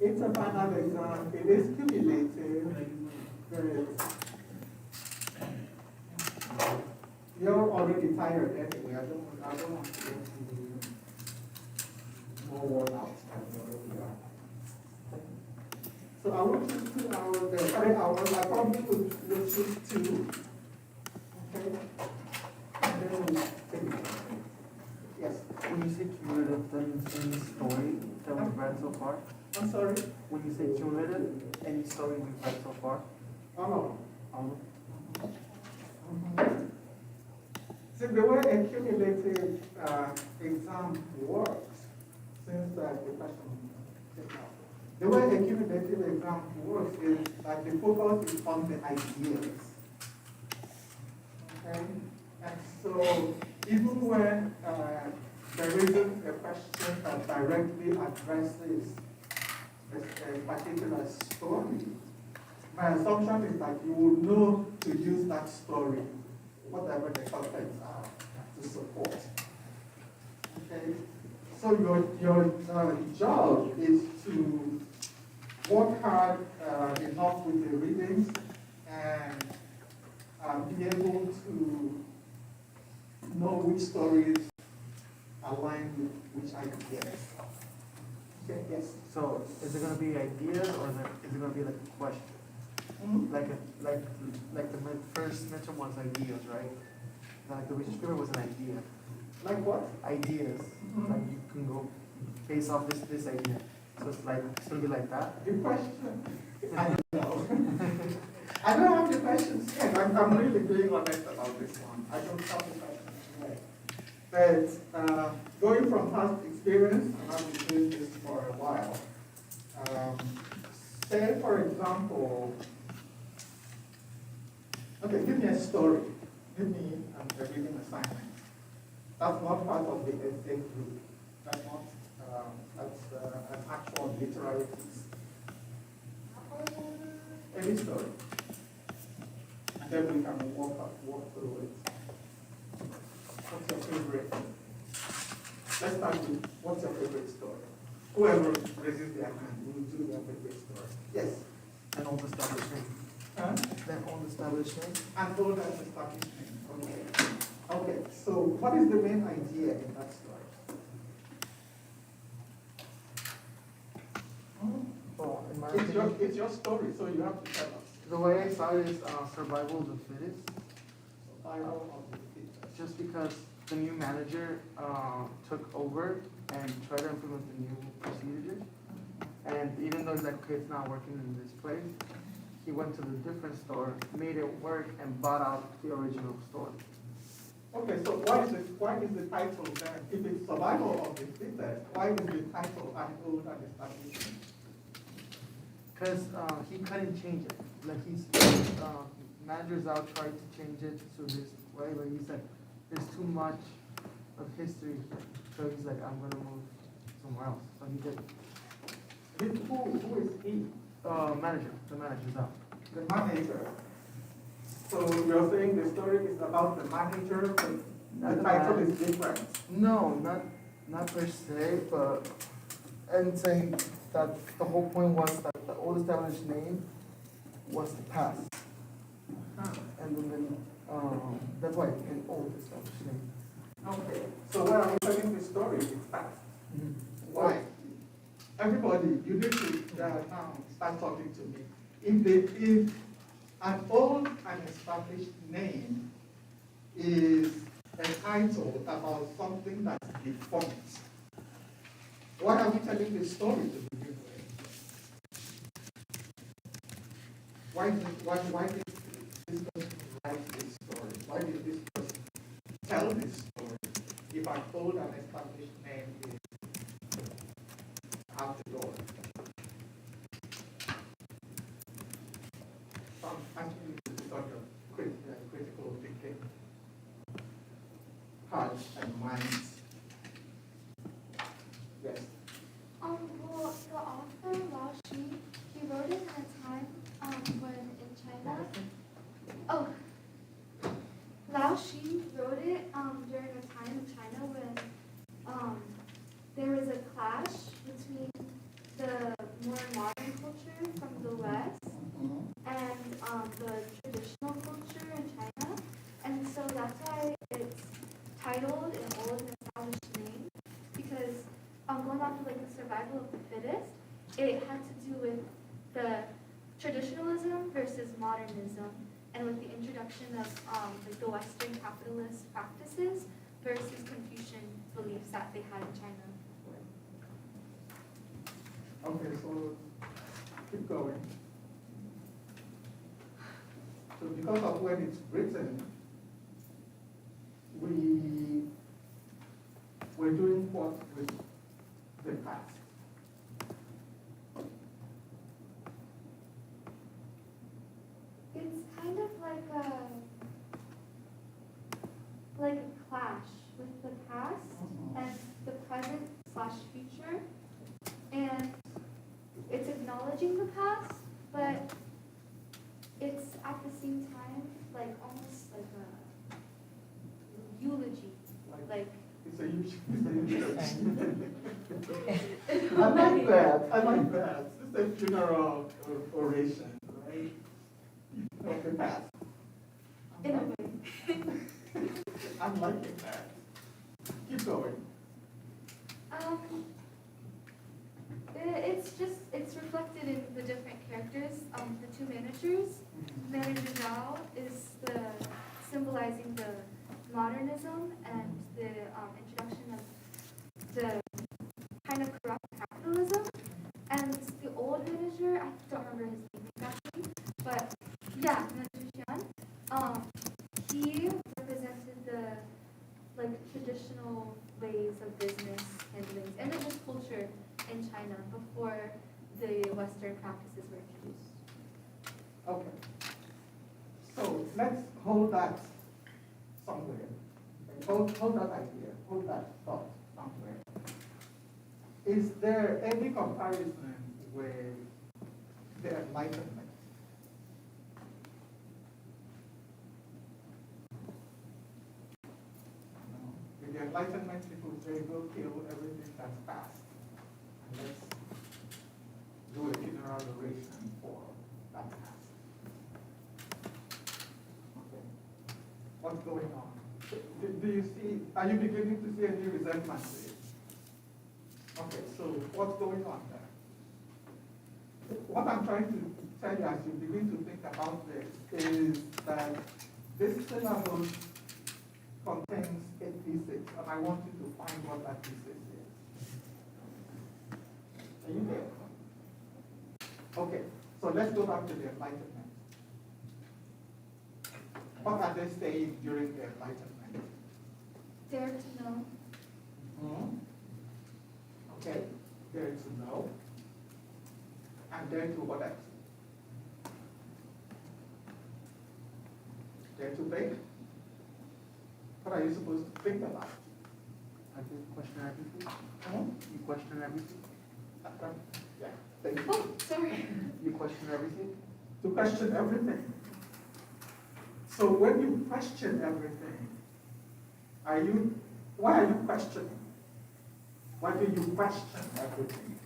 It's a final exam. It is cumulative. You're already tired anyway. I don't want to get you more worn out than you already are. So I will choose 2 hours, 3 hours. I probably will choose 2. Okay. And then we'll take it. Yes. When you say cumulative, that means any story that we've read so far? I'm sorry? When you say cumulative, any story we've read so far? Oh no. Um, See, the way a cumulative exam works, since the question came out, the way a cumulative exam works is that the focus is on the ideas. Okay? And so, even when there isn't a question that directly addresses a particular story, my assumption is that you will know to use that story, whatever the contents are, to support. Okay? So your job is to work hard enough with the readings and be able to know which stories align with which ideas. Okay, yes. So is it going to be ideas or is it going to be like a question? Mm-hmm. Like the first mention was ideas, right? Like the retriever was an idea. Like what? Ideas. Mm-hmm. Like you can go based off this idea. So it's gonna be like that. The question, I don't know. I don't have the questions yet. I'm really being honest about this one. I don't have the questions yet. But going from past experience, and I've been doing this for a while. Say, for example, okay, give me a story. Give me a reading assignment. That's not part of the essay group. That's not. That's an actual literary piece. Any story. And then we can walk through it. What's your favorite? Let's start with what's your favorite story? Whoever raises their hand will do their favorite story. Yes. An old establishment. Huh? An old establishment. An old establishment. Okay. Okay. So what is the main idea in that story? Well, in my It's your story, so you have to tell us. the way I saw it is survival of the fittest. Survival of the fittest. Just because the new manager took over and tried to implement the new procedures, and even though that kid's not working in this place, he went to the different store, made it work, and bought out the original store. Okay, so why is the title then? If it's survival of the fittest, why is the title an old and establishment? Because he couldn't change it. Like managers out tried to change it to this way, but he said there's too much of history here. So he's like, I'm gonna move somewhere else. So he did. Who is he? Manager. The manager's out. The manager. So you're saying the story is about the manager, but the title is different. No, not per se, but and saying that the whole point was that the old established name was the past, and then that's why an old established name. Okay. So where are we telling the story? It's past. Mm-hmm. Why? Everybody, you need to now start talking to me. If an old and established name is a title about something that's defunct, why are we telling this story to begin with? Why did this person write this story? Why did this person tell this story if an old and established name is out the door? Actually, this is sort of critical thinking, hearts and minds. Yes. Well, the author Lao Shi, he wrote it in a time when in China. Oh, Lao Shi wrote it during a time in China when there was a clash between the more going off of like the survival of the fittest, it had to do with the traditionalism versus modernism, and with the introduction of like the Western capitalist practices versus Confucian beliefs that they had in China. Okay, so keep going. So because of when it's written, we're doing what with the past. It's kind of like a clash with the past and the present slash future, and it's acknowledging the past, but it's at the same time like almost like a eulogy, like. It's a huge. I like that. I like that. It's a funeral oration, right? Of the past. In a way. I'm liking that. Keep going. It's reflected in the different characters. The two managers. Manager Zhao is the symbolizing the modernism and the introduction of the kind of corrupt capitalism. And the old manager, I don't remember his name exactly, but yeah, Manager Xian. He represented the like traditional ways of business handling and the just culture in China before the Western practices were introduced. Okay. So let's hold that somewhere. Hold that idea, hold that thought somewhere. Is there any comparison with the Enlightenment? No. With the Enlightenment, people say, go kill everything that's past. And let's do a funeral oration for that past. Okay. What's going on? Do you see, are you beginning to see any resentment there? Okay, so what's going on there? What I'm trying to tell you as you begin to think about this is that this syllabus contains a thesis, and I want you to find what that thesis is. Are you there? Okay, so let's go back to the Enlightenment. What are they saying during the Enlightenment? Dare to know. Okay, dare to know. And dare to what else? Dare to think? What are you supposed to think about? I did question everything. Hmm? You question everything? Yeah, thank you. Oh, sorry. You question everything? To question everything. So when you question everything, why are you questioning? Why do you question everything?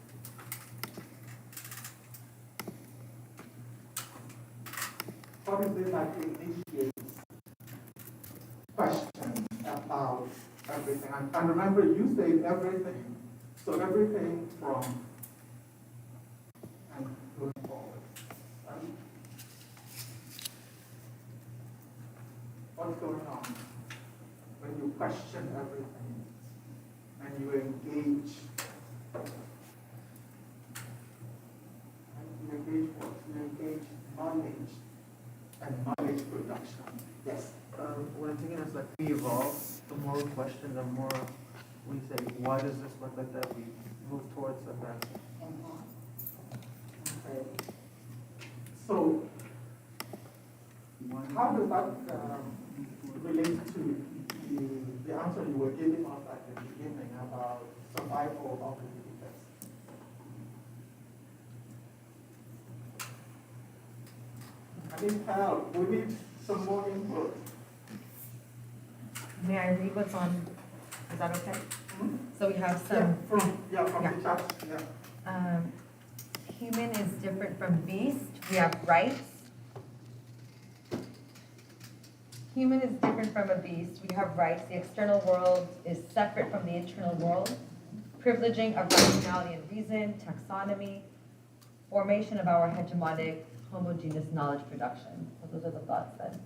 What is it that initiates questions about everything? And remember, you say everything, so everything from and going forward. Right? What's going on when you question everything and you engage? You engage what? You engage knowledge and knowledge production. Yes. What I'm thinking is like we evolve, the more we question, the more we say, why does this look like that? We move towards that. Okay. So, how does that relate to the answer you were giving us at the beginning about survival of the fittest? I need help. We need some more input. May I read what's on, is that okay? Hmm? So we have Yeah, some, from Yeah. the chat. Yeah. Human is different from beast, we have rights. Human is different from a beast, we have rights. The external world is separate from the internal world. privileging of rationality and reason, taxonomy, formation of our hegemonic homogeneous knowledge production. So those are the thoughts that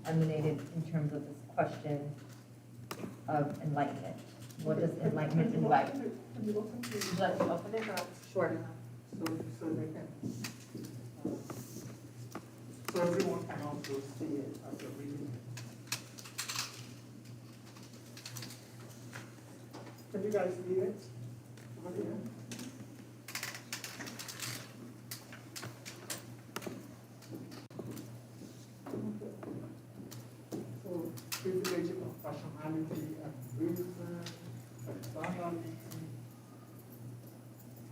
emanated in terms of this question of enlightenment. What does enlightenment invite? Can you open Would you like to open it or? Sure. so they can, so everyone can also see it as a reading. Can you guys see it? Over here? So, privileging of rationality and reason, personality,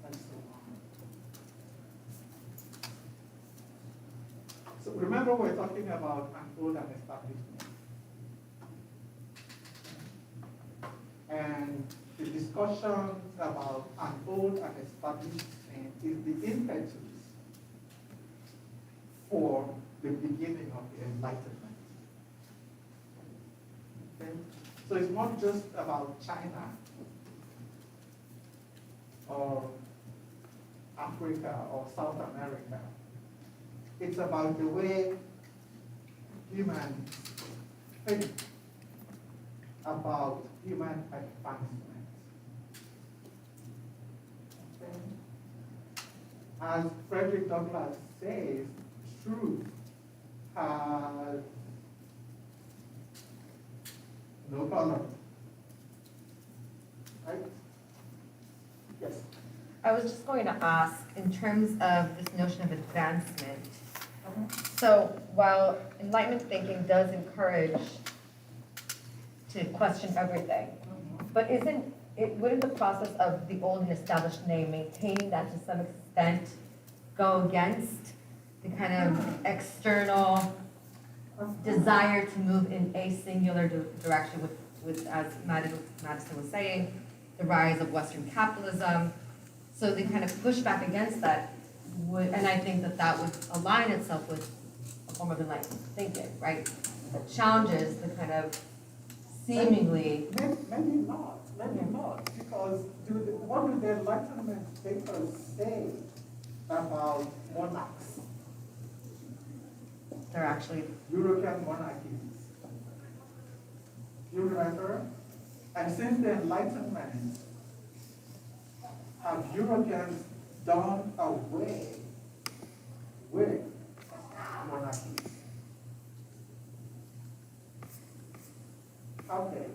and so on. So remember we're talking about unfold and establishment. And the discussion about unfold and establishment is the impetus for the beginning of the Enlightenment. Okay? So it's not just about China or Africa or South America. It's about the way humans think about human advancement. Okay? As Frederick Douglass says, truth has no color. Right? Yes. I was just going to ask, in terms of this notion of advancement, so while enlightenment thinking does encourage to question everything, but wouldn't the process of the old and established name, maintaining that to some extent, go against the kind of external desire to move in a singular direction with, as Madison was saying, the rise of Western capitalism? So the kind of pushback against that would, and I think that would align itself with a form of enlightenment thinking, right? That challenges the kind of seemingly. Maybe not, because what do the Enlightenment thinkers say about monarchs? They're actually European monarchies. You remember? And since the Enlightenment, have Europeans done away with monarchies? Okay.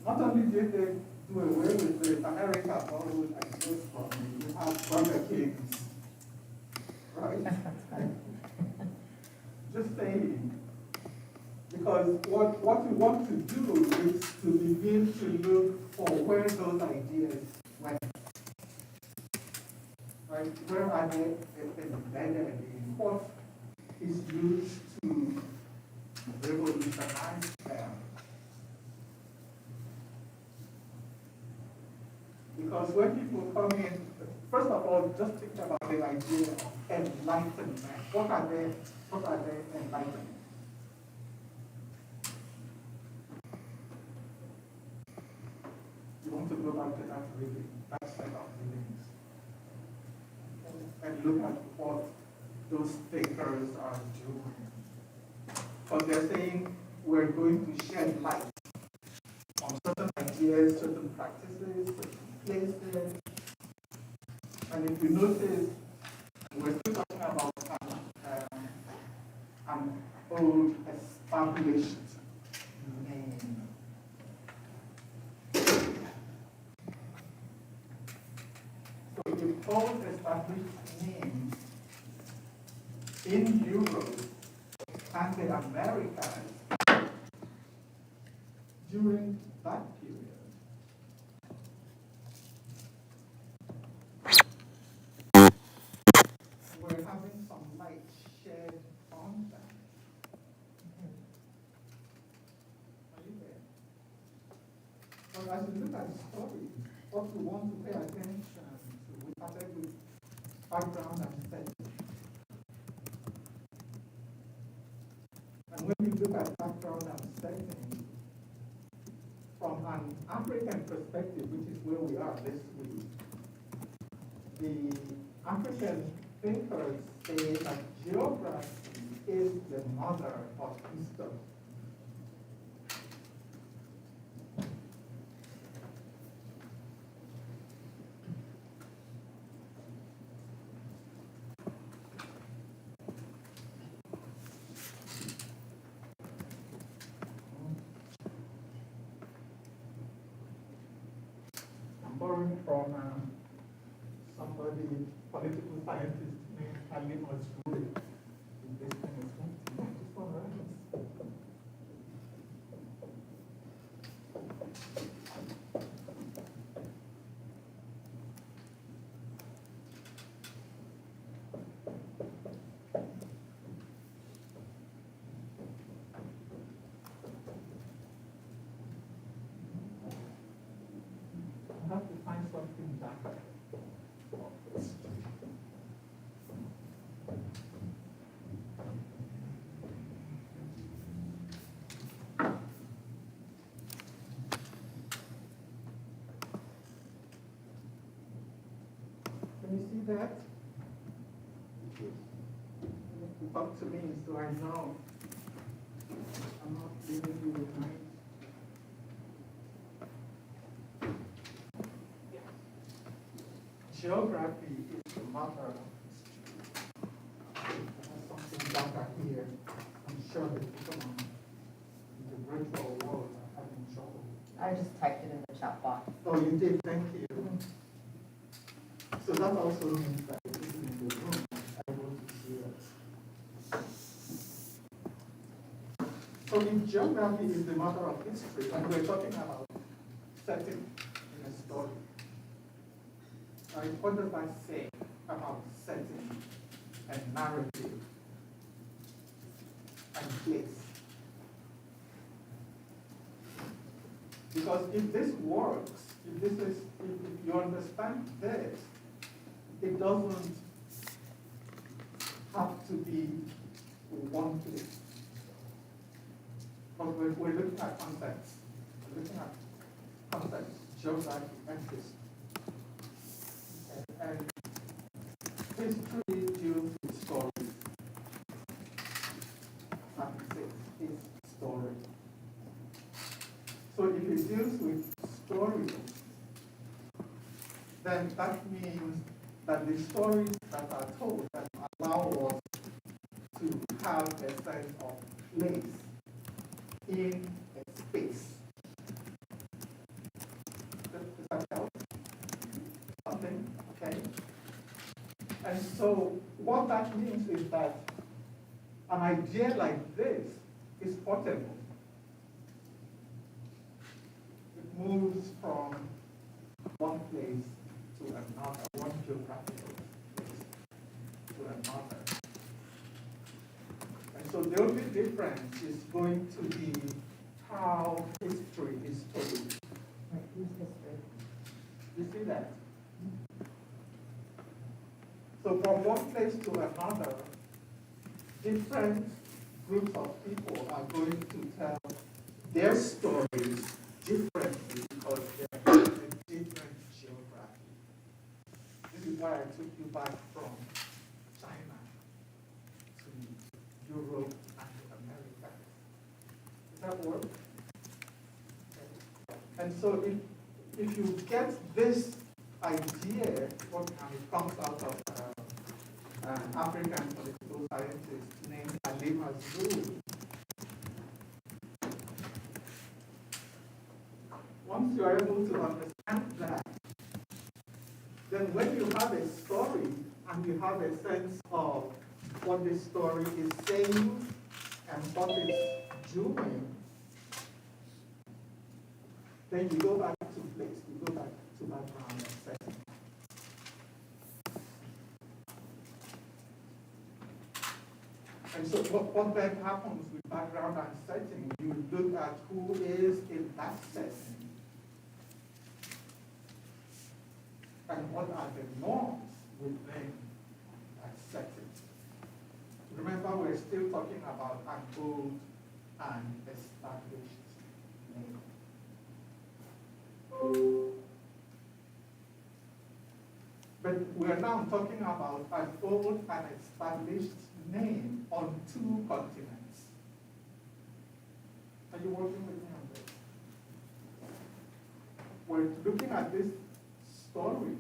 Not only did they do away with it, America borrowed ideas from it. You have Burger Kings, right? Just saying. Because what we want to do is to begin to look for where those ideas went. Right? Where are they embedded in? What is used to revolutionize them? Because when people come in, first of all, just think about the idea of enlightenment. What are they enlightened? You want to go back to that reading, that set of readings, and look at what those thinkers are doing. Because they're saying we're going to shed light on certain ideas, certain practices, certain places. And if you notice, we're still talking about an old established name. So the old established name in Europe and the Americas during that period we're having some light shed on them. Are you there? But as we look at the story, what we want to pay attention to, we started with background and setting. And when you look at background and setting, from an African perspective, which is where we are this week, the African thinkers say that geography is the mother of history. I'm borrowing from somebody, political scientist named Ali Masruri. This thing is empty. Just one right. I have to find something back. Can you see that? You have to talk to me so I know I'm not leaving you behind. Geography is the mother of history. There's something darker here. I'm sure the people in the virtual world are having trouble. I just typed it in the chat box. Oh, you did, thank you. So that also means that the people in the room are able to see it. So if geography is the mother of history, and we're talking about setting in a story, what does that say about setting and narrative and place? Because if this works, if you understand this, it doesn't have to be one place. But we're looking at context. We're looking at context, geography, and history. And history deals with stories. And it's story. So if it deals with stories, then that means that the stories that are told that allow us to have a sense of place in a space. Does that help? Something, okay? And so what that means is that an idea like this is portable. It moves from one place to another, one geographical place to another. And so the only difference is going to be how history is told. Right, who's history? You see that? So from one place to another, different groups of people are going to tell their stories differently because they're in a different geography. This is why I took you back from China to Europe and to America. Does that work? Okay. And so if you get this idea, what comes out of an African political scientist named Ali Masruri, once you are able to understand that, then when you have a story and you have a sense of what the story is saying and what it's doing, then you go back to place, you go back to background and setting. And so what then happens with background and setting, you look at who is in that setting and what are the norms within that setting. Remember, we're still talking about an old and established name. we're now talking about an old and established name on two continents. Are you working with me on this? We're looking at this story,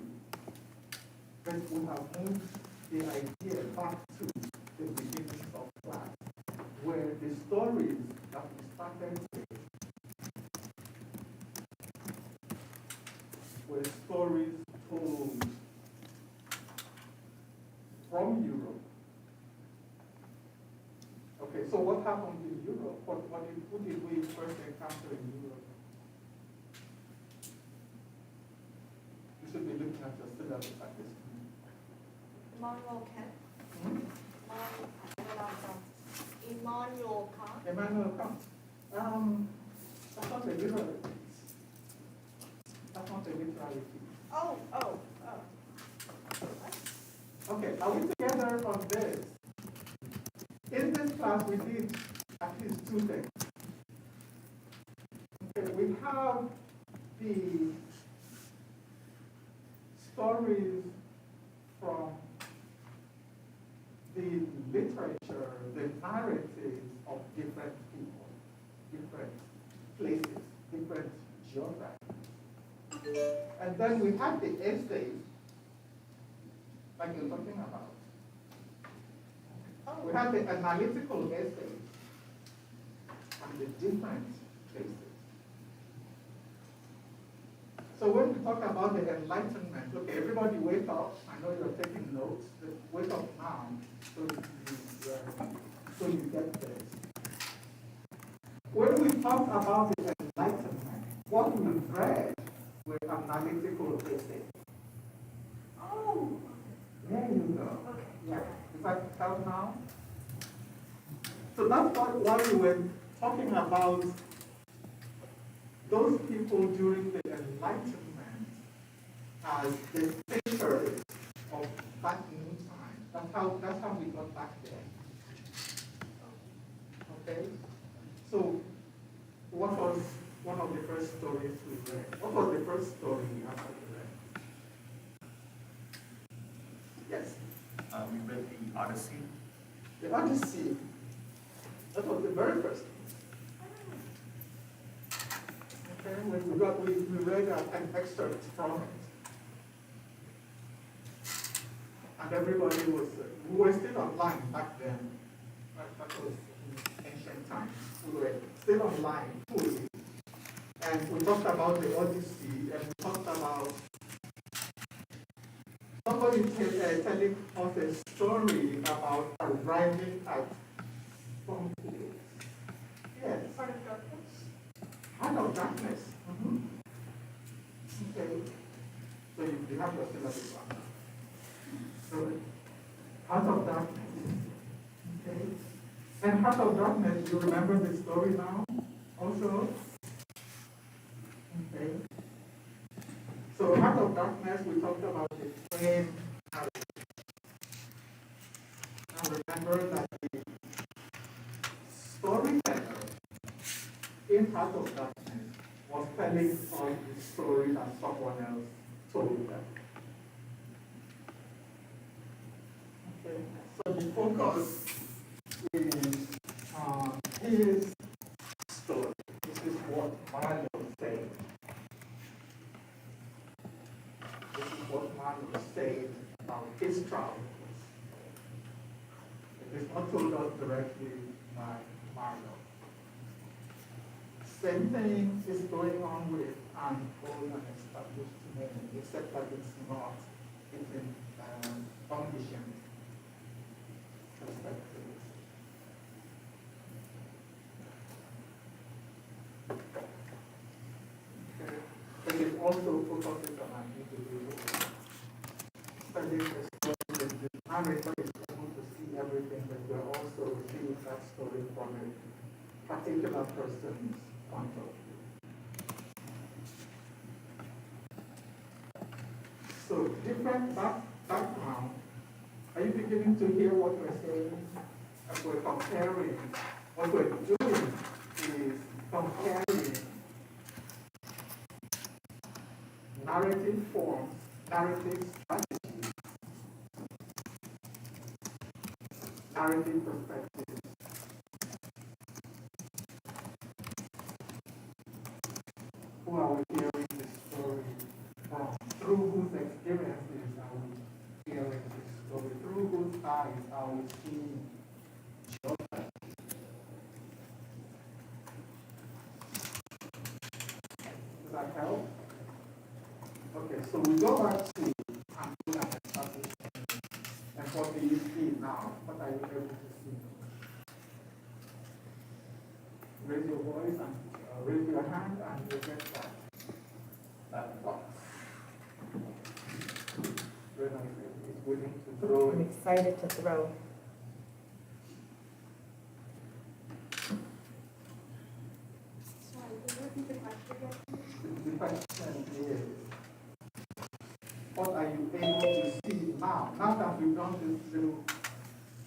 but we have moved the idea back to the beginning of class, where the stories that we started with were stories told from Europe. Okay, so what happened in Europe? Who did we first encounter in Europe? You should be looking at your syllabus at this point. Immanuel Kant. Hmm? Immanuel Kant. Emmanuel Kant. That's not a literary piece. That's not a literary piece. Oh. Okay, are we together on this? In this class, we did at least two things. Okay, we have the stories from the literature, the narratives of different people, different places, different geographies. And then we have the essays, like you're talking about. We have the analytical essays on the different places. So when we talk about the Enlightenment, okay, everybody wake up. I know you're taking notes, but wake up now so you get this. When we talk about the Enlightenment, what we read were analytical essays. Oh. There you go. Okay. Yeah. Is that help now? So that's why we were talking about those people during the Enlightenment as the thinkers of that new time. That's how we got back there. Okay? So what was one of the first stories we read? What was the first story after we read? Yes. We read the Odyssey. The Odyssey. That was the very first one. Okay, we read an excerpt from it. And everybody was, we were still online back then. That was in ancient times. We were still online fully. And we talked about the Odyssey, and we talked about somebody telling us a story about arriving at some place. Yes. Part of darkness. Heart of darkness. Mm-hmm. Okay. So you have your syllabus one. So heart of darkness. Okay. And heart of darkness, you remember the story now? Also? Okay. So heart of darkness, we talked about the frame narrative. Now remember that the storyteller in Heart of Darkness was telling us the story that someone else told them. Okay, so the focus is on his story. This is what Marlowe said. This is what Marlowe said about his travels. It is not told us directly by Marlowe. Same thing is going on with an old and established name, except that it's not, it's in condition perspective. Okay. But it also focuses on an individual. Studying the story, the narrator is able to see everything, but we're also seeing that story from a particular person's point of view. So different background. Are you beginning to hear what we're saying? As we're comparing, what we're doing is comparing narrative forms, narrative strategies narrative perspective. Who are we hearing this story from? Through whose experiences are we hearing this story? Through whose eyes are we seeing children? Does that help? Okay, so we go back to Angola and establish. And what do you see now? What are you able to see? Raise your voice and raise your hand and you'll get that box. Renan is willing to throw I'm it. excited to throw. Sorry, can you repeat the question again? The question is, what are you able to see now? Now that we've done this little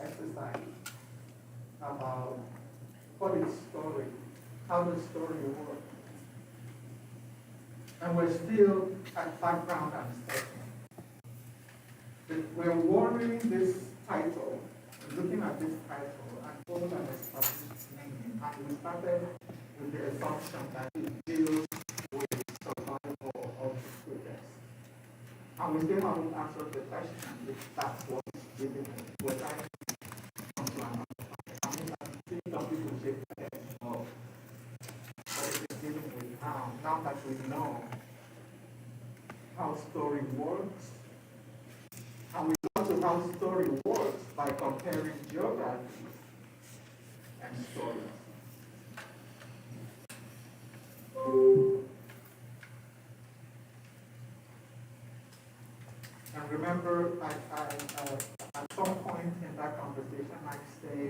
exercise about what is story, how the story works. And we're still at background and setting. We're warning this title, looking at this title, and told an established name. And we started with the assumption that it deals with survival of the students. And we still haven't answered the question if that's what it's dealing with. We're trying to come to an understanding. I mean, I think some people shake their heads no. What it is dealing with now, now that we know how story works, and we know how story works by comparing geography and stories. And remember, at some point in that conversation, I say,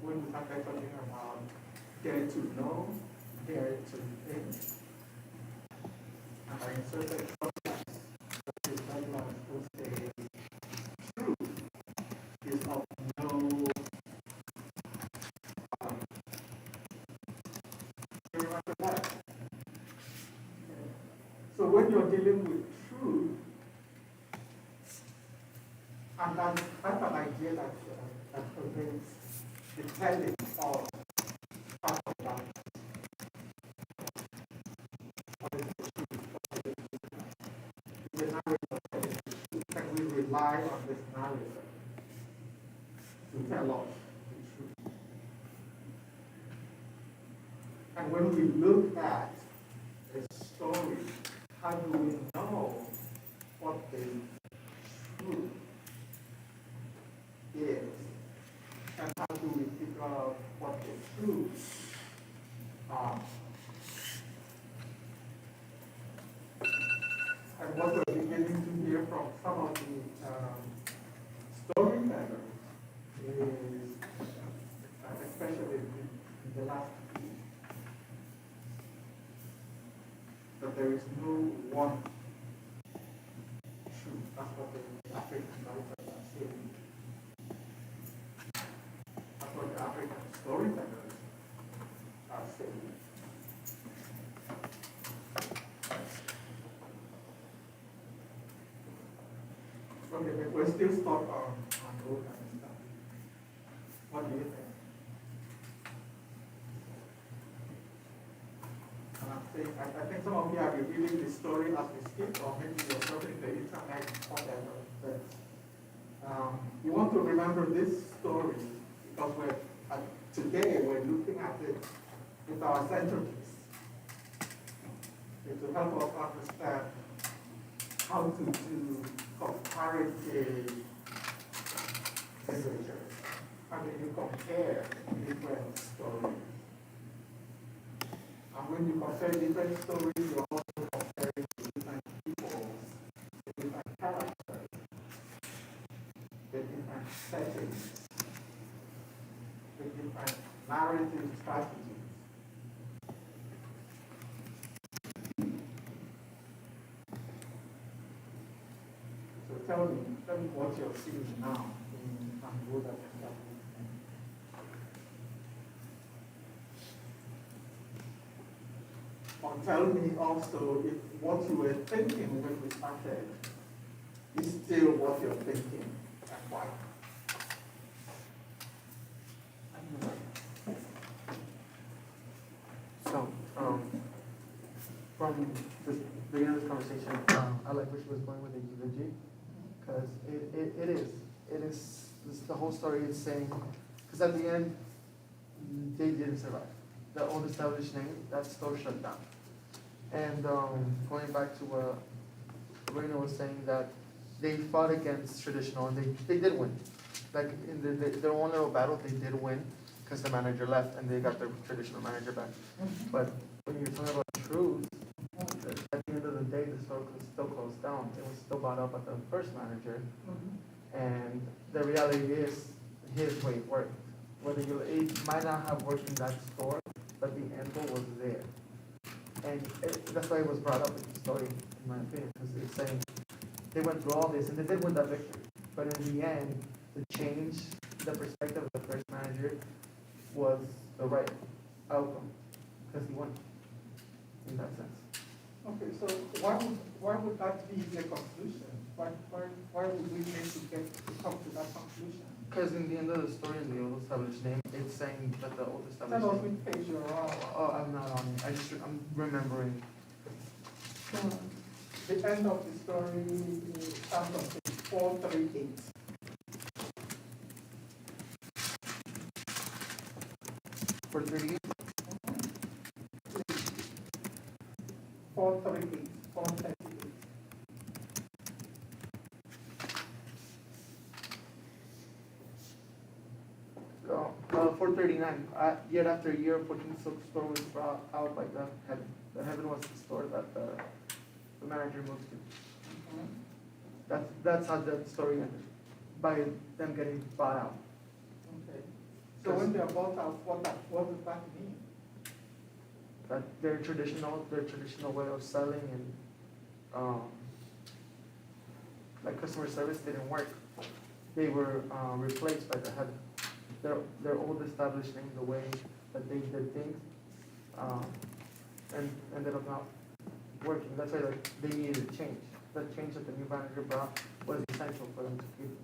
when we started talking about dare to know, dare to think, and I inserted subjects, such as Douglas who say, truth is of no, you remember that? So when you're dealing with truth, and that's an idea that pervades the telling of part of that. What is the truth? What is the truth? The narrator telling the truth. Can we rely on this narrator to tell us the truth? And when we look at a story, how do we know what the truth is? And how do we figure out what the truths are? And what we're beginning to hear from some of the storytellers is, especially in the last week, that there is no one truth. That's what the African writers are saying. That's what the African storytellers are saying. Okay, but we're still stuck on all kind of stuff. What do you think? And I'm saying, I think some of you are revealing the story as we speak, or maybe you're surfing the internet, whatever. But you want to remember this story because today we're looking at it with our centerpiece. It will help us understand how to do comparative literature. How do you compare different stories? And when you compare different stories, you're also comparing different people, different characters, the different settings, the different narrative strategies. So tell me what you're seeing now in Angola and or tell me also if what you were thinking when we started is still what you're thinking So, from this beginning of this conversation, I like where she was going with the eulogy, because it is, the whole story is saying, because at the end, they didn't survive. The old established name, that store shut down. And going back to what Reno was saying, that they fought against traditional, and they did win. Like in their own little battle, they did win, because the manager left and they got their traditional manager back. But when you're talking about truth, at the end of the day, the store was still closed down. It was still bought up by the first manager. And the reality is, his way worked. It might not have worked in that store, but the end goal was there. And that's why it was brought up in the story, in my opinion, because it's saying they went through all this and they did win that victory. But in the end, the change, the perspective of the first manager was the right outcome, because he won in that sense. Okay, so why would that be the conclusion? Why would we need to come to that conclusion? Because in the end of the story, in the old established name, it's saying that the old established Tell us name. which page you're on. Oh, I'm not on it. I'm remembering. The end of the story starts on page 438. 438. 438. 438. Oh, 439. Yet after a year, 14 silk store was brought out by the heaven. The heaven was the store that the manager moved to. That's how the story ended, by them getting bought out. Okay. So when they are bought out, what does that mean? That their traditional way of selling and like customer service didn't work. They were replaced by the heaven. Their old established name, the way that they did things, and ended up not working. That's why they needed a change. The change that the new manager brought was essential for them to keep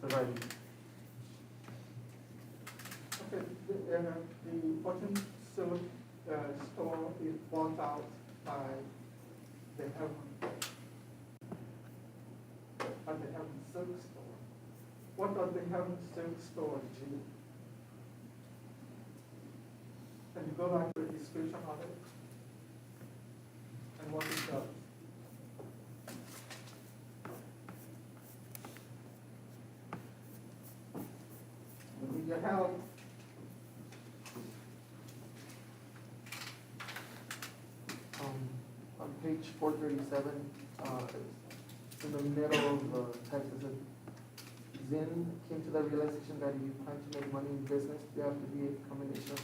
surviving. Okay, the Fortune Silk store is bought out by the Heaven Silk store. What does the Heaven Silk store do? Can you go back to the description of it? And what it does? With your help. On page 437, in the middle of the text, it says, Zin came to the realization that if you plan to make money in business, you have to be a combination of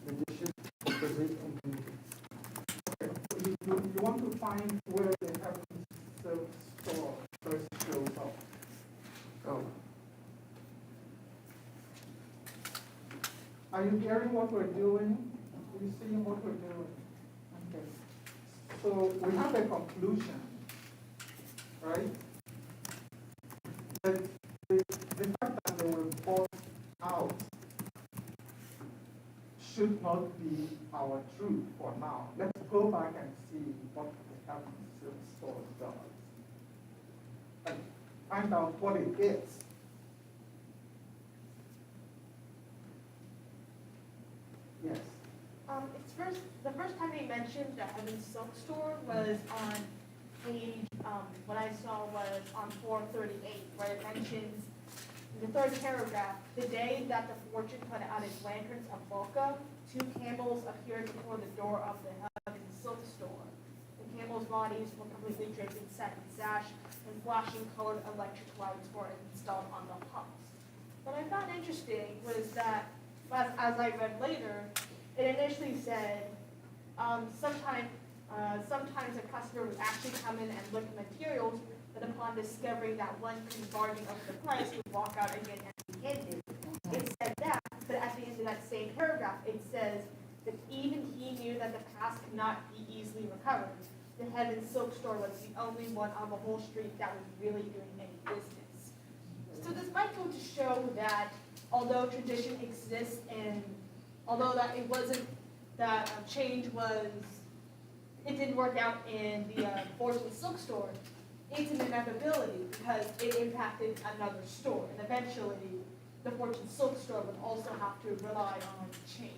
magician, physics, and community. Okay. You want to find where the Heaven Silk store first shows up. Oh, Are you hearing what we're doing? Are you seeing what we're doing? Okay. So we have a conclusion, right? That the fact that they were bought out should not be our truth for now. Let's go back and see what the Heaven Silk store does. And find out what it is. Yes. The first time they mentioned the Heaven Silk store was on page, what I saw was on 438, where it mentions in the third paragraph, the day that the fortune put out its lanterns of Volca, 2 camels appeared before the door of the Heaven Silk store. The camels' bodies were completely draped in satin sash, and flashing colored electric lights were installed on the humps. What I found interesting was that, as I read later, it initially said sometimes a customer would actually come in and look at materials, but upon discovering that one could bargain up the price, would walk out again empty-handed. It said that, but at the end of that same paragraph, it says that even he knew that the past could not be easily recovered. The Heaven Silk store was the only one on the whole street that was really doing any business. So this might go to show that although tradition exists and although that it wasn't, that change was, it didn't work out in the Fortune Silk store, it's an inevitability because it impacted another store. And eventually, the Fortune Silk store would also have to rely on change.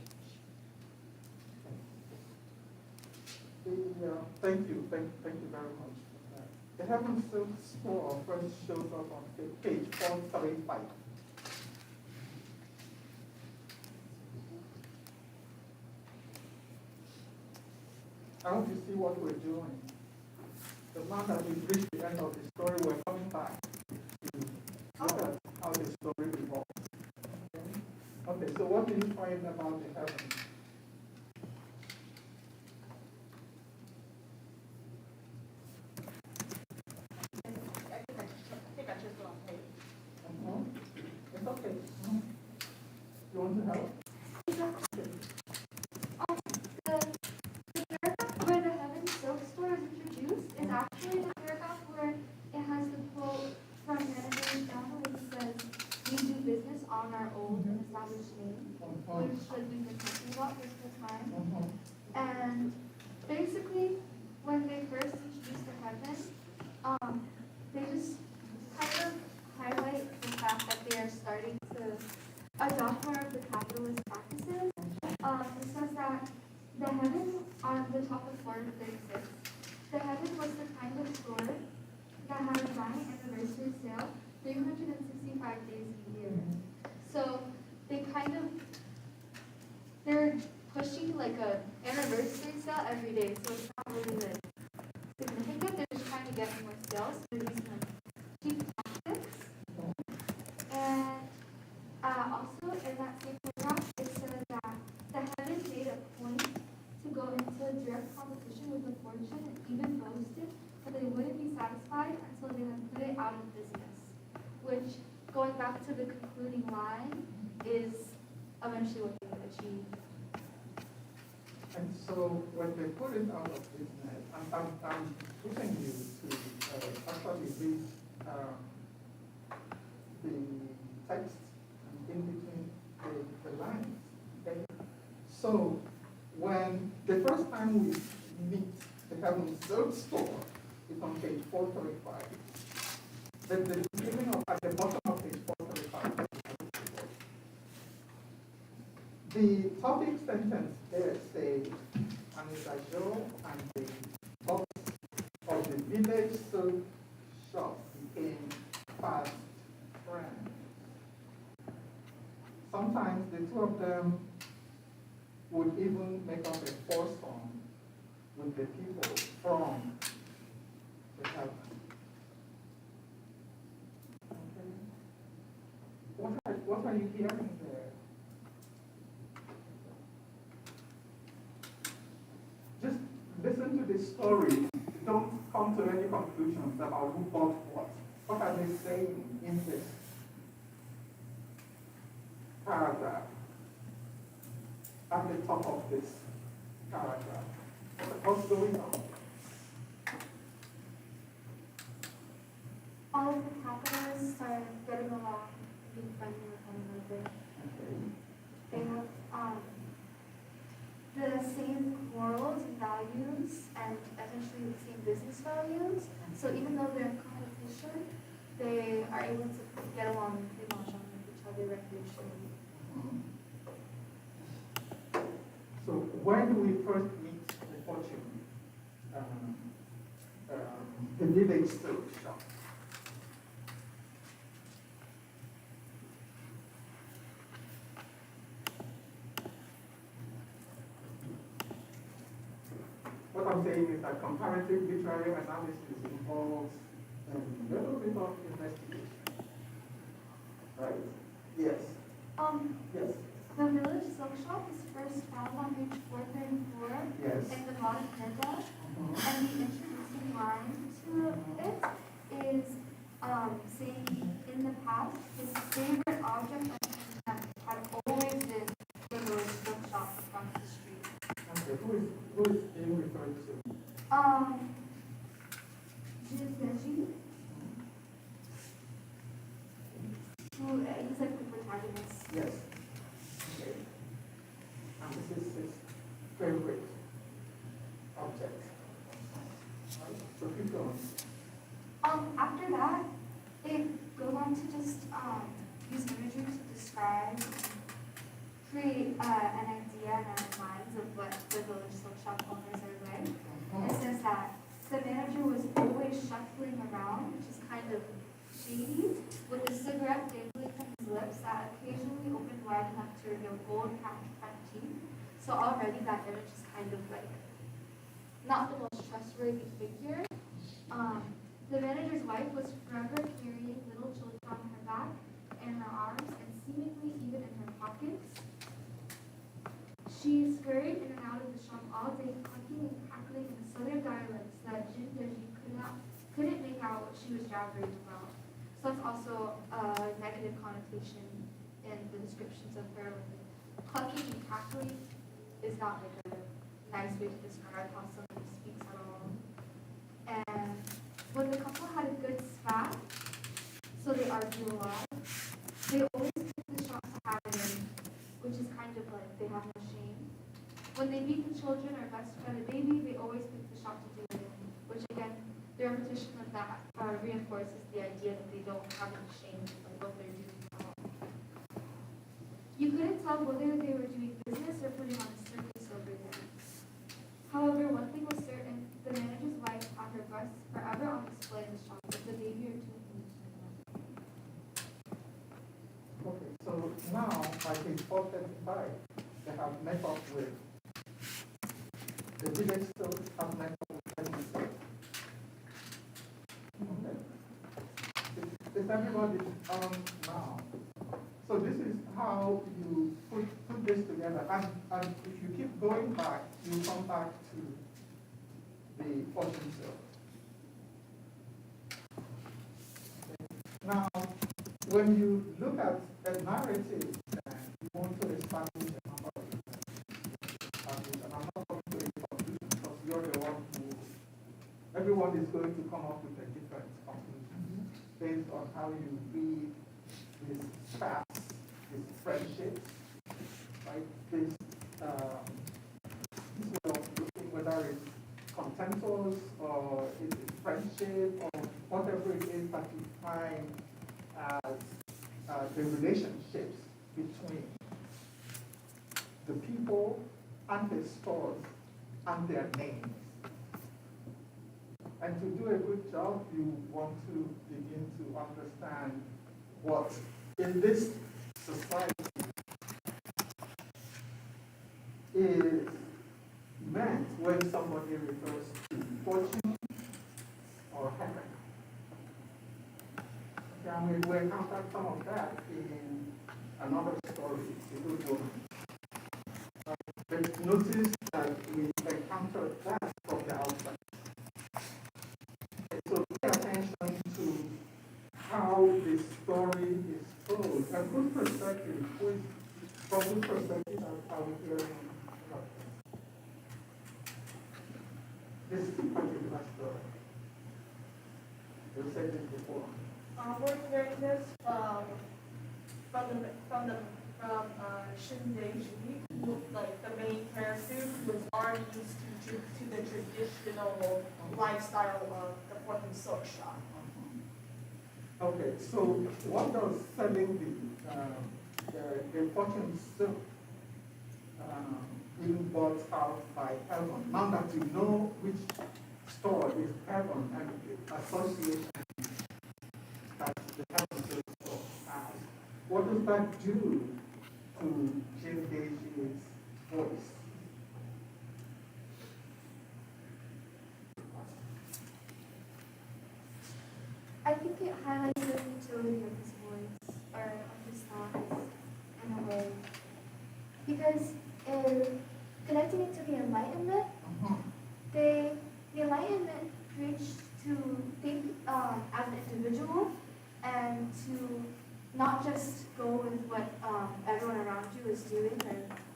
Thank you very much for that. The Heaven Silk store first shows up on page 435. I hope you see what we're doing. The now that we've reached the end of the story, we're coming back to look at how the story evolves. Okay, so what do you find about the heavens? I think I just wrong page. It's okay. You want to help? The paragraph where the Heaven Silk store is introduced is actually the paragraph where it has the quote from Manager down where it says, "We do business on our old and established name," which we've been talking about this whole time. And basically, when they first introduced the Heaven, they just kind of highlight the fact that they are starting to adopt more of the capitalist practices. It says that the Heaven on the top of 436, the Heaven was the kind of store that had a giant anniversary sale 365 days a year. So they're pushing like a anniversary sale every day, so it's not really like significant. They're just trying to get more sales. They're using like cheap tactics. And also in that same paragraph, it says that the Heaven made a point to go into direct competition with the Fortune and even boasted that they wouldn't be satisfied until they had put it out of business. Which, going back to the concluding line, is eventually what they achieved. And so when they put it out of business, I'm pushing you to actually read the text in between the lines. Okay? So when the first time we meet the Heaven Silk store is on page 435. Then the beginning of at the bottom of page 435. The topic sentence there says, Anita Joe and the boss of the village silk shop became fast friends. Sometimes the two of them would even make up a foursome with the people from the heaven. Okay. What are you hearing there? Just listen to the story. Don't come to any conclusions about who bought what. What are they saying in this paragraph? At the top of this paragraph. What's going on? All of the capitalists are getting along, being friendly with one another. Okay. They have the same morals and values and essentially the same business values. So even though they're in competition, they are able to get along pretty much with each other recreationally. So where do we first meet the Fortune? The village silk shop. What I'm saying is that comparative literary analysis involves a little bit of investigation. Right? Yes. Yes. The village silk shop is first found on page 434 Yes. in the modern paragraph, and the introducing line to it is saying in the past his favorite object of contempt had always been the village silk shop across the street. Okay. Who is being referred to? object. Right? So keep going. After that, it goes on to just use imagery to describe, create an idea in our minds of what the village silk shop owners are like. It says that the manager was always shuffling around, which is kind of shady, with a cigarette dangling from his lips that occasionally opened wide enough to reveal gold patch front teeth. So already that image is kind of like not the most trustworthy figure. The manager's wife was forever carrying little children on her back and her arms and seemingly even in her pockets. She scurried in and out of the shop all day, clucking and cackling in southern dialects that Jin Deji couldn't make out what she was jabbering about. So that's also a negative connotation in the descriptions of her. Clucking and cackling is not like a nice way to describe how somebody speaks at all. And when the couple had a good spat, so they argue a lot, they always pick the shop to have it in, which is kind of like they have no shame. When they meet the children or best friend a baby, they always pick the shop to do it in, which again, the repetition of that reinforces the idea that they don't have any shame in like, what they're doing at all. You couldn't tell whether they were doing business or putting on a circus over there. However, one thing was certain, the manager's wife had her breasts forever on display in the shop with the baby or two in each hand. Okay, so now by page 435, they have met up with the village still have met up with everything. Okay. Is everybody now? So this is how you put this together. And if you keep going back, you come back to the fortune cell. Okay. Now, when you look at a narrative, you want to establish a number of things. And I'm not going to introduce because you're the one who, everyone is going to come up with a different conclusion based on how you read these facts, these friendships, right? This way of looking whether it's contemptuous or it's friendship or whatever it is that you find as the relationships between the people and the stores and their names. And to do a good job, you want to begin to understand what in this society is meant when somebody refers to fortune or heaven. Okay, and we encountered some of that in another story, The Good Woman. But notice that we encountered that from the outside. So pay attention to how the story is told. And whose perspective, from whose perspective are we hearing about this particular story? We've said this before. We're hearing this from Shin Dae-ji, who, like the main character, who was already used to the traditional lifestyle of the fortune silk shop. Okay, so what does selling the fortune silk being bought out by Heaven? Now that you know which store is Heaven and the association that the Heaven silk store has, what does that do to Jim Deji's voice? I think it highlights the utility of his voice, or of his thoughts, in a way. Because in connecting it to the Enlightenment, the Enlightenment preached to think as an individual and to not just go with what everyone around you is doing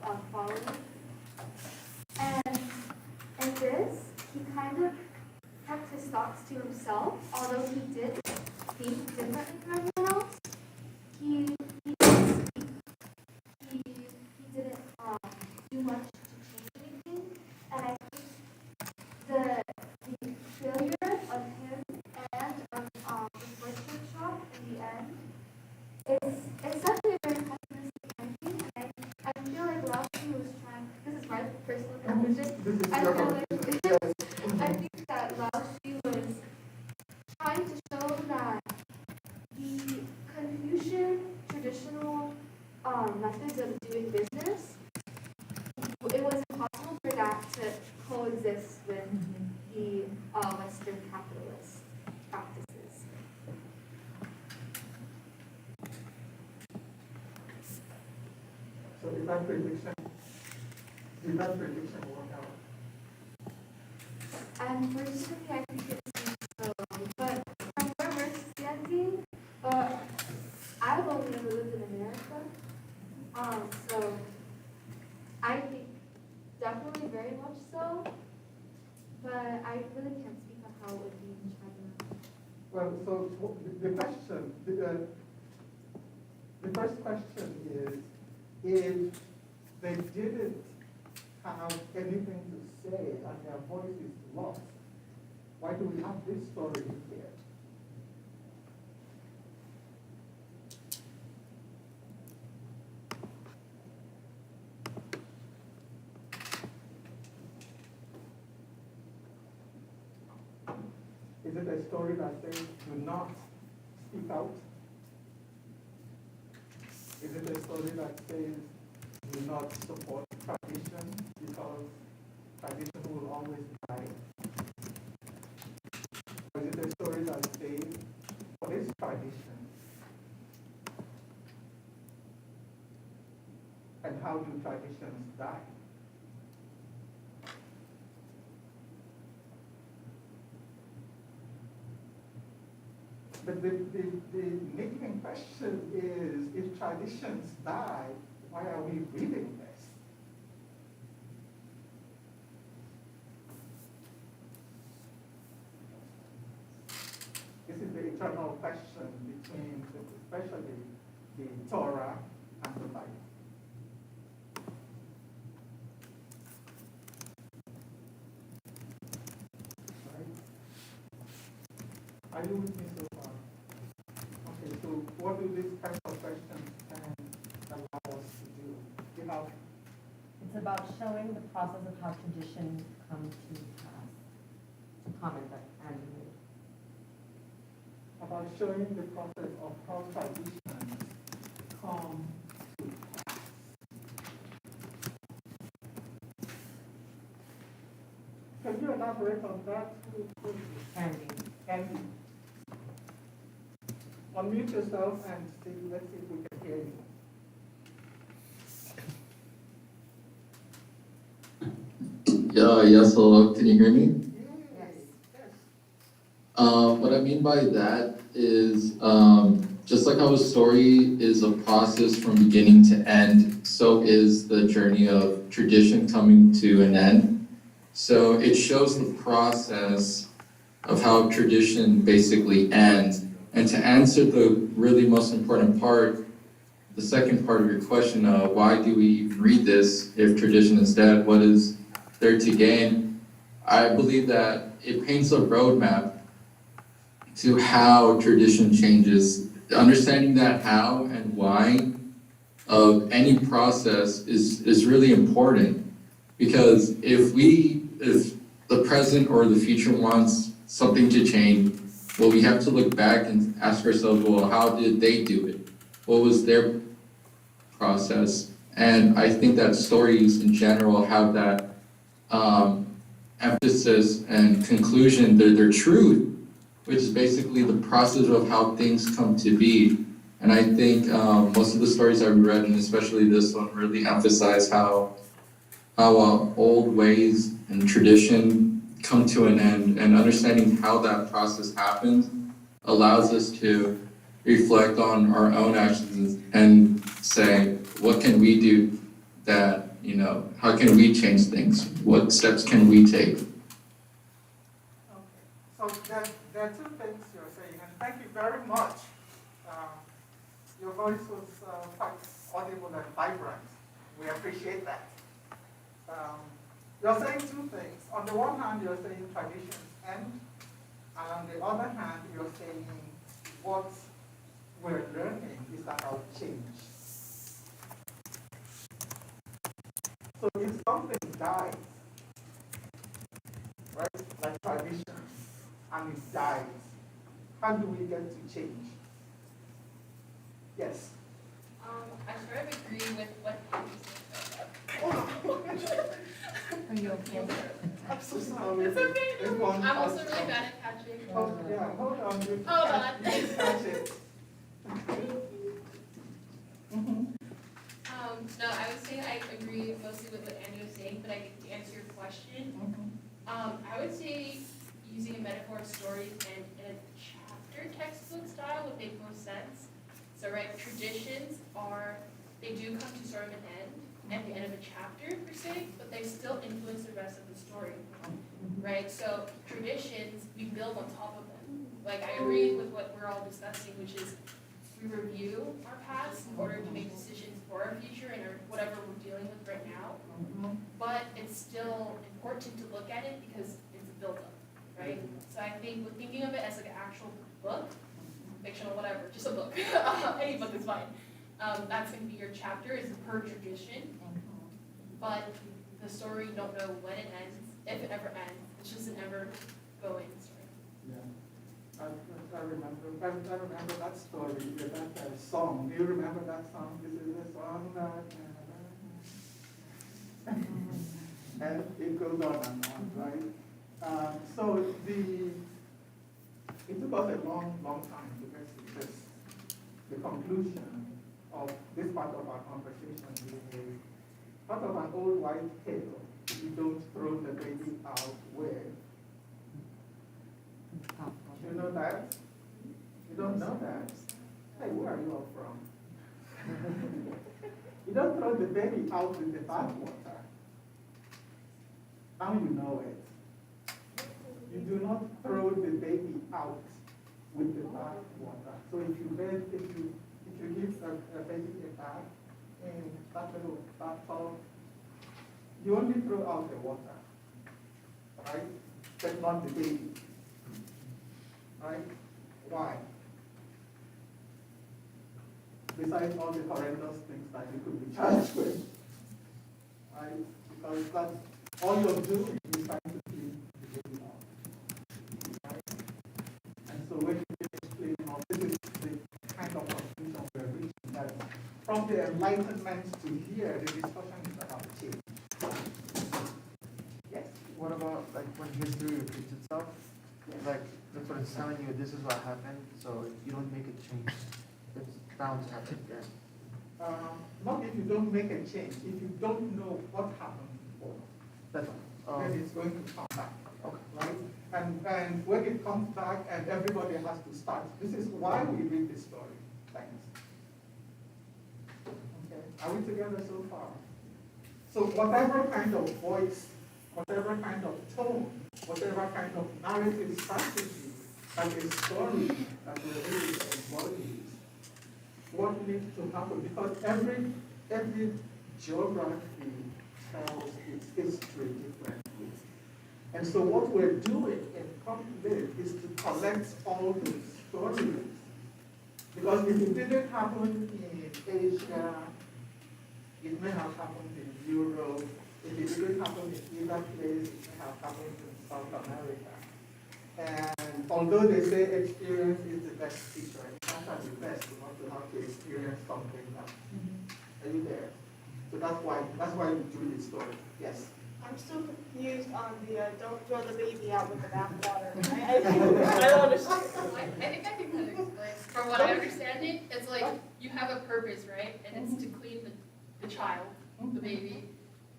or following. And in this, he kind of kept his thoughts to himself, although he did think differently from everyone else. He didn't speak. He didn't do much to change anything. And I think that prediction work out? Unfortunately, I think it seems so long, but from where we're standing, I've only ever lived in America, so I think definitely very much so, but I really can't speak on how it would be in China. Well, so the question, the first question is, if they didn't have anything to say and their voice is lost, why do we have this story here? Is it a story that says, do not speak out? Is it a story that says, do not support tradition because tradition will always die? Or is it a story that says, what is tradition? And how do traditions die? But the niggling question is, if traditions die, why are we reading this? This is the eternal question between, especially the Torah and the Bible. Right? Are you with me so far? Okay, so what do these kinds of questions can allow us to do? You know, It's about showing the process of how tradition come to pass. It's a comment that Andy made. about showing the process of how traditions come to pass. Can you elaborate on that? Andy. Unmute yourself and see, let's see if we can hear you. Yes, hello, can you hear me? Yes. Yes. What I mean by that is, just like how a story is a process from beginning to end, so is the journey of tradition coming to an end. So it shows the process of how tradition basically ends. And to answer the really most important part, the second part of your question, why do we even read this if tradition is dead? What is there to gain? I believe that it paints a roadmap to how tradition changes. Understanding that how and why of any process is really important, because if the present or the future wants something to change, well, we have to look back and ask ourselves, well, how did they do it? What was their process? And I think that stories in general have that emphasis and conclusion, their truth, which is basically the process of how things come to be. And I think most of the stories I've read, and especially this one, really emphasize how old ways and tradition come to an end, and understanding how that process happens allows us to reflect on our own actions and say, what can we do that, how can we change things? What steps can we take? Okay. So there are two things you're saying, and thank you very much. Your voice was quite audible and vibrant. We appreciate that. You're saying two things. On the one hand, you're saying traditions end, and on the other hand, you're saying what we're learning is about change. So if something dies, right, like tradition, and it dies, how do we get to change? Yes. I sort of agree with what Andy said. Are you okay? I'm so sorry. It's okay. This one I'm also has really some- bad at catching. Oh, yeah, hold on. You Hold catch- on. you catch it. Um, No, I would say I agree mostly with what Andy was saying, but I think to answer your question, I would say using a metaphoric story and in a chapter textbook style would make more sense. So, right, traditions are, they do come to sort of an end at the end of a chapter per se, but they still influence the rest of the story, right? So traditions, we build on top of them. Like, I agree with what we're all discussing, which is we review our past in order to make decisions for our future and whatever we're dealing with right now. But it's still important to look at it because it's a build-up, right? So I think with thinking of it as like an actual book, fictional, whatever, just a book, any book is fine. That's going to be your chapter, is per tradition. But the story, you don't know when it ends, if it ever ends. It's just an ever-going story. Yeah. I remember that story, that song. Do you remember that song? This is the song that... and it goes on, right? So it took us a long time to get to this. The conclusion of this part of our conversation is part of an old white tale. You don't throw the baby out where. You know that? You don't know that? Hey, where are you all from? You don't throw the baby out with the bathwater. Now you know it. You do not throw the baby out with the bathwater. So if you give a baby a bath in that little bathtub, you only throw out the water, right? But not the baby. Right? Why? Besides all the horrendous things that you could be charged with. Right? Because that's all you're doing is trying to clean the baby out. Right? And so when you finish cleaning out, this is the kind of conclusion we're reaching, that from the enlightenment to here, the discussion is about change. Yes? What about like when history repeats itself? Yes. Like, that's what it's telling you, this is what happened, so you don't make a change. It's bound to happen again. Not if you don't make a change, if you don't know what happened before, That's all. then it's going to come back. Okay. Right? And when it comes back and everybody has to start, this is why we read this story. Thanks. Okay. Are we together so far? So whatever kind of voice, whatever kind of tone, whatever kind of narrative strategy that a story that will really embodies, what needs to happen? Because every geography tells its history differently. And so what we're doing in Complete is to collect all the stories. Because if it didn't happen in Asia, it may have happened in Europe. If it didn't happen in either place, it may have happened in South America. And although they say experience is the best teacher, it's not the best not to have to experience something else. Are you there? So that's why we do this story. Yes. I'm still confused on the don't throw the baby out with the bathwater. I don't understand. I think I can kind of explain. From what I understand it, it's like you have a purpose, right? And it's to clean the child, the baby.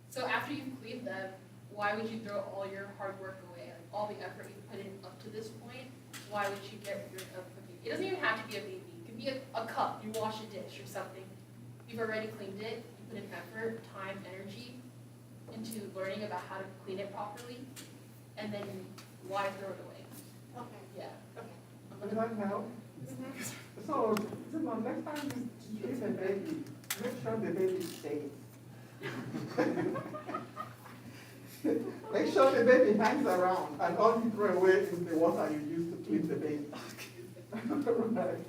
So after you've cleaned them, why would you throw all your hard work away? Like all the effort you put in up to this point, why would you get rid of the baby? It doesn't even have to be a baby. It could be a cup. You wash a dish or something. You've already cleaned it. You put in effort, time, energy into learning about how to clean it properly, and then why throw it away? Okay. Yeah. Okay. Does that help? So, next time you treat a baby, make sure the baby stays. Make sure the baby hangs around, and all you throw away is the water you use to clean the baby. Right.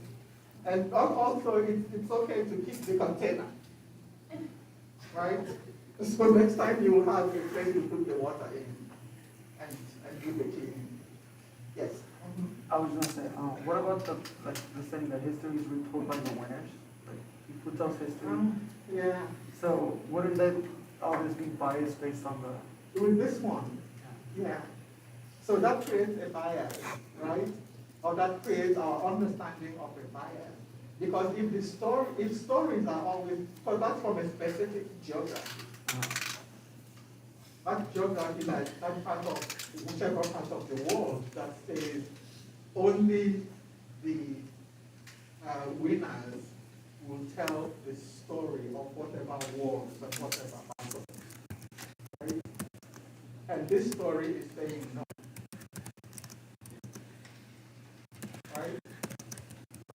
And also, it's okay to keep the container. Right? So next time you will have a place to put the water in and do the cleaning. Yes? I was gonna say, what about the saying that history is retold by the winners? Like, who tells history? Yeah. So, wouldn't that obviously be biased based on the... With this one, yeah. So that creates a bias, right? Or that creates our understanding of a bias. Because if stories are always, because that's from a specific geography. That geography, that part of, whichever part of the world that says only the winners will tell the story of whatever wars and whatever battles. Right? And this story is saying no. Right?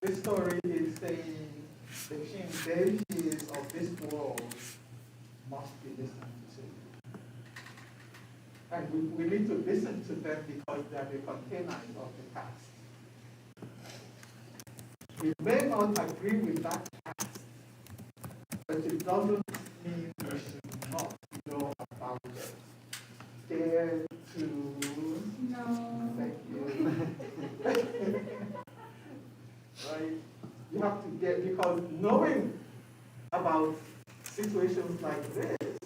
This story is saying the king deities of this world must be listened to. And we need to listen to them because they are the containers of the past. We may not agree with that past, but it doesn't mean we should not know about it. Dare to... No. Thank you. Right? You have to get, because knowing about situations like this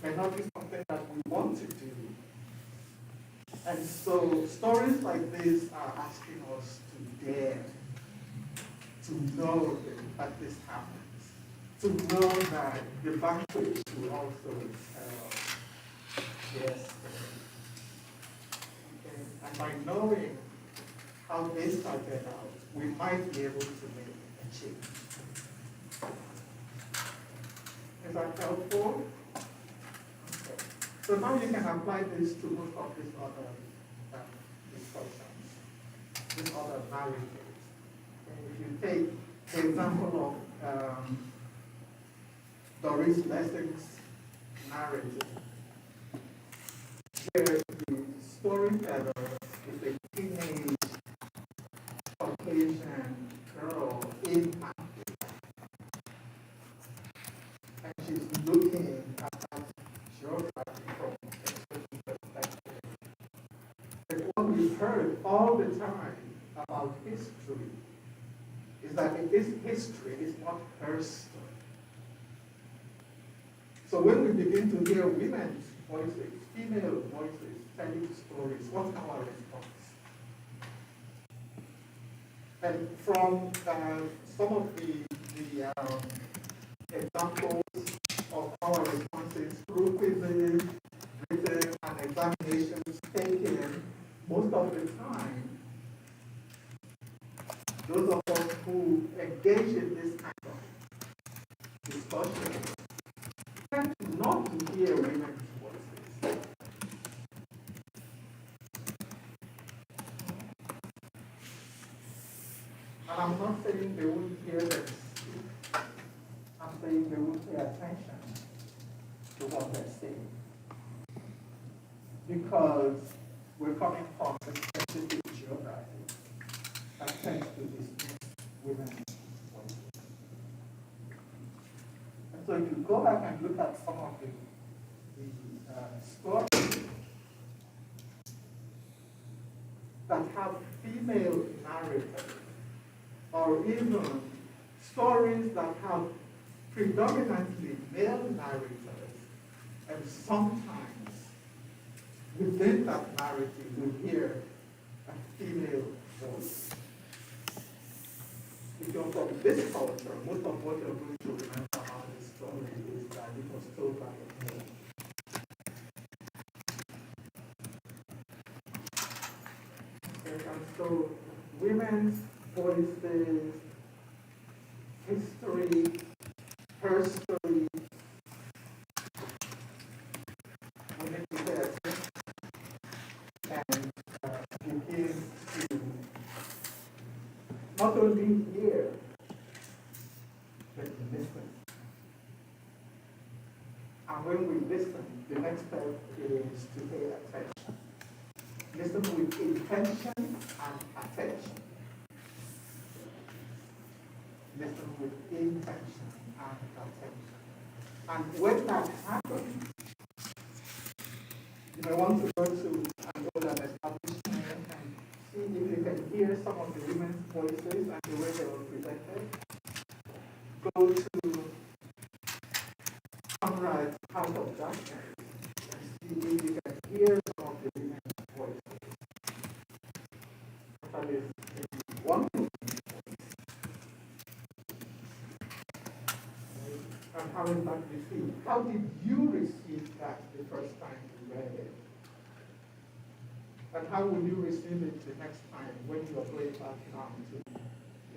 may not be something that we want to do. And so stories like this are asking us to dare to know that this happens, to know that the banquet will also yes. Okay. And by knowing how they started out, we might be able to make a change. Is that helpful? Okay. So now you can apply this to most of these other discussions, these other narratives. If you take the example of Doris Lessing's narrative, where the storyteller is a teenage Caucasian girl in Africa, and she's looking at that geography from a certain perspective. But what we've heard all the time about history is that this history is not her story. So when we begin to hear women's voices, female voices telling stories, what's our response? And from some of the examples of our responses through quizzes, written, and examinations taken, most of the time, those of us who engage in this kind of discussion tend not to hear women's voices. And I'm not saying they won't hear them speak. I'm saying they won't pay attention to what they're saying. Because we're coming from a specific geography that tends to dismiss women's voices. And so if you go back and look at some of the stories that have female narrators, or even stories that have predominantly male narrators, and sometimes within that narrative we hear a female voice. If you're from this culture, most of what you're going to remember about this story is that it was told by a male. Okay, and so women's voices, history, her story, we need to pay attention and begin to not only hear, but listen. And when we listen, the next step is to pay attention. Listen with intention and attention. Listen with intention and attention. And when that happens, you may want to go to an older establishment and see if you can hear some of the women's voices and the way they were presented. Go to Conrad's House of Darkness and see if you can hear some of the women's voices. That is one voice. And how is that received? How did you receive that the first time you read it? And how will you receive it the next time when you are going back now to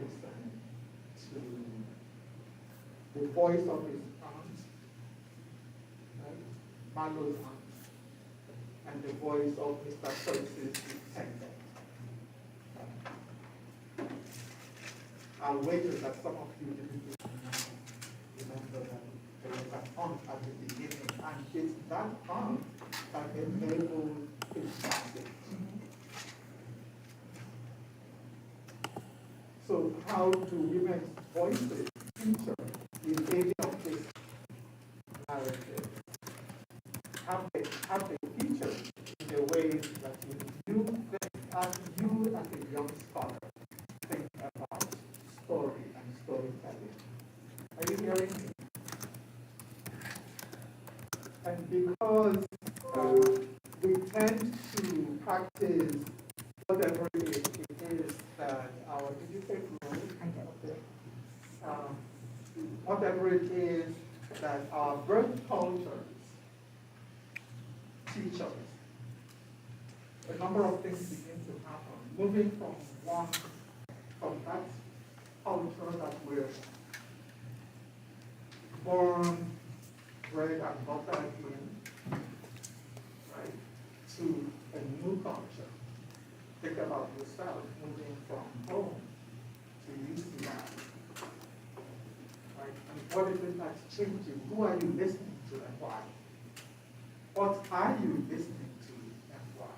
listen to the voice of his aunt, right? Marlo's aunt, and the voice of Mr. Curtis's descendant? I'll wager that some of you didn't remember that there was an aunt at the beginning, and it's that aunt that enabled his passage. So how do women's voices feature in any of this narrative? Have they featured in the ways that you think, as you as a young scholar think about story and storytelling? Are you hearing me? And because we tend to practice whatever it is that our, did you say flow? Okay. Whatever it is that our birth cultures teach us, a number of things begin to happen. Moving from that culture that we're born, bred, and buttered in, right, to a new culture. Think about yourself moving from home to UCI, right? And what is it that's changing? Who are you listening to and why? What are you listening to and why?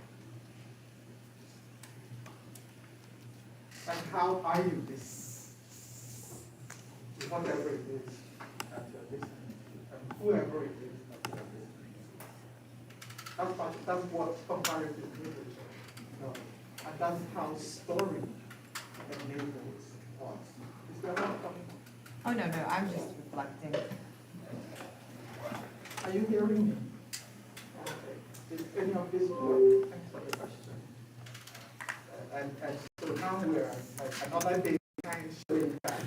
And how are you listening to whatever it is that you're listening to and whoever it is that you're listening to? That's what comparative literature does. And that's how story enables us. Is there not coming? Oh, no, I'm just reflecting. Are you hearing me? Okay. Is any of this clear? Thanks for the question. And so now we're at another day kind showing that.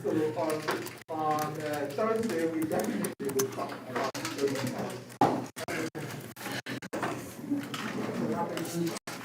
So on Thursday, we definitely will talk about showing that.